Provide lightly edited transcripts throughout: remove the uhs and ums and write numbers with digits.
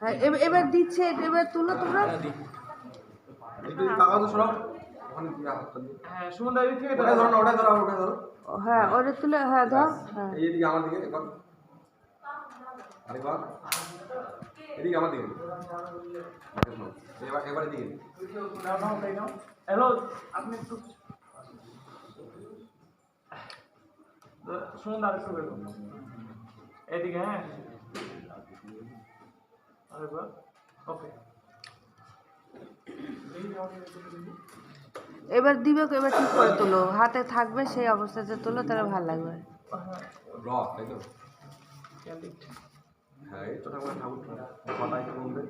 হ্যাঁ এবার দিচ্ছে, এবার তুলো তোমরা। হ্যাঁ ওটা তুলে, হ্যাঁ ধর, হ্যাঁ এদিকে আমার দিকে একবার, আরেকবার এদিকে আমার দিকে, এবার এদিকে। হ্যালো, আপনি একটু শুনুন, আর একটু বেরো এদিকে। হ্যাঁ আরেকবার, ওকে। এবার দিবে, এবার ঠিক করে তোলো, হাতে থাকবে সেই অবস্থাতে তোলো, তাহলে ভালো লাগবে। রক তাই তো? হ্যাঁ এই তো ঠাকুর পাতায় তো বলবে।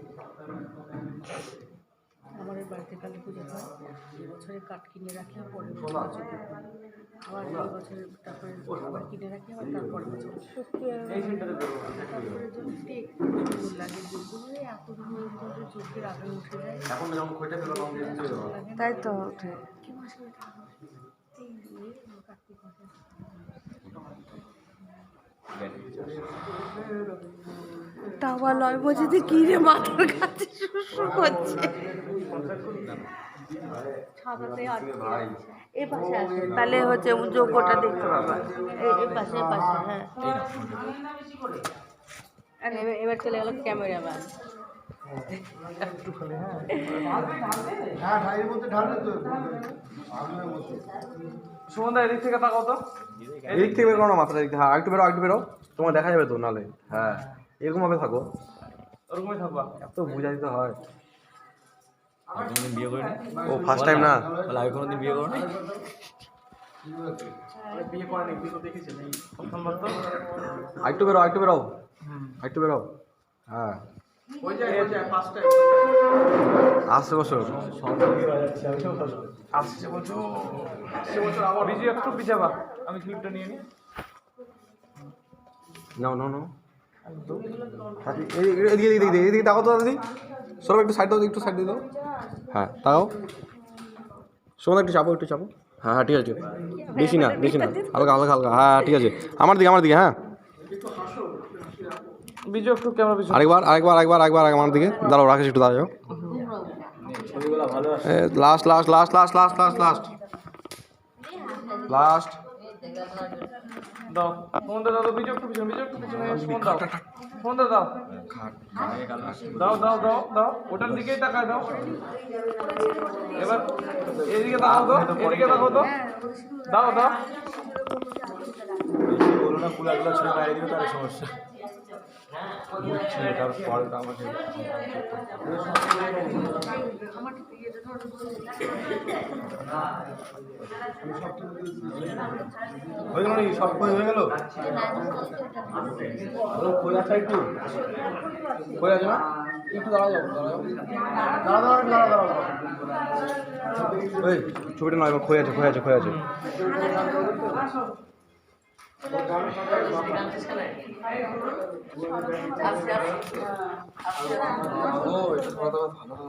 আমাদের বাড়িতে কালী পুজো হয়, এবছরে কাঠ কিনে রাখি, আর পরের বছর আবার এই বছরের তারপরে আবার কিনে রাখি, আবার তারপরে বছর তারপরে যদি একটু সুন্দর লাগে, যেগুলো এত রকমের মধ্যে চোখের আগে উঠে যায়। এখন যখন খইটা পেলো তখন দিয়ে দিতে হবে। তাই তো ওঠে। তাওয়া 9 বছরে কি রে মাথার কাছে শুশু করছে। এই পাশে আসে, তাহলে হচ্ছে যোগ্যটা দেখতে পাবা। এই পাশে, এই পাশে, হ্যাঁ। আর এবার চলে গেল ক্যামেরা ম্যান। সুমন দা এদিক থেকে তাকাও তো, এদিক থেকে বেরো না, মাথাটা এদিক, হ্যাঁ একটু বেরো, একটু বেরো, তোমার দেখা যাবে তো নালে। হ্যাঁ এরকম ভাবে থাকো, ওরকমই থাকবা। এত বুঝা দিতে হয়। কোনোদিন বিয়ে করিনি? ও ফার্স্ট টাইম না? তাহলে আগে কোনোদিন বিয়ে করো? বিয়ে করেনি, বিয়ে দেখেছি প্রথমবার তো। একটু বেরো, একটু বেরো, একটু বেরো। হ্যাঁ ওই যে ফার্স্ট টাইম আসছে বছর আসছে বছর আবার বিজু একটু পিছাবা, আমি ক্লিপটা নিয়ে নিই। নাও নাও নাও, এদিকে এদিকে এদিকে এদিকে তাকাও তো দাদি, সরো একটু সাইড দাও, একটু সাইড দিয়ে দাও। হ্যাঁ তাও শোনো, একটু চাপো, একটু চাপো। হ্যাঁ হ্যাঁ ঠিক আছে, বেশি না বেশি না, হালকা হালকা হালকা, হ্যাঁ ঠিক আছে। আমার দিকে, আমার দিকে, হ্যাঁ বিজু একটু ক্যামেরা পিছনে। আরেকবার আরেকবার আরেকবার আরেকবার আমার দিকে দাঁড়াও, রাকেশ একটু দাঁড়াও। Last last last last last last last last দাও ফোন দাও, বিজু একটু পিছনে, বিজু একটু পিছনে, ফোন দাও, ফোন দাও, দাও দাও দাও দাও দাও, ওটার দিকেই তাকায় দাও। এবার এদিকে তাকাও তো, এদিকে তাকাও তো, দাও দাও। বলো না, কুলাগুলো ছেড়ে বাইরে দিবে, তার সমস্যা বুঝছে, তারপর আমাকে হয়ে গেল, সব হয়ে গেল। খোলা আছে, একটু খোলা আছে না, একটু দাঁড়া যাও, দাঁড়া দাঁড়া দাঁড়া দাঁড়া দাঁড়া। ওই ছবিটা নয়, এবার খয়ে আছে, খয়ে আছে, খয়ে আছে। ও এটা ভালো ভালো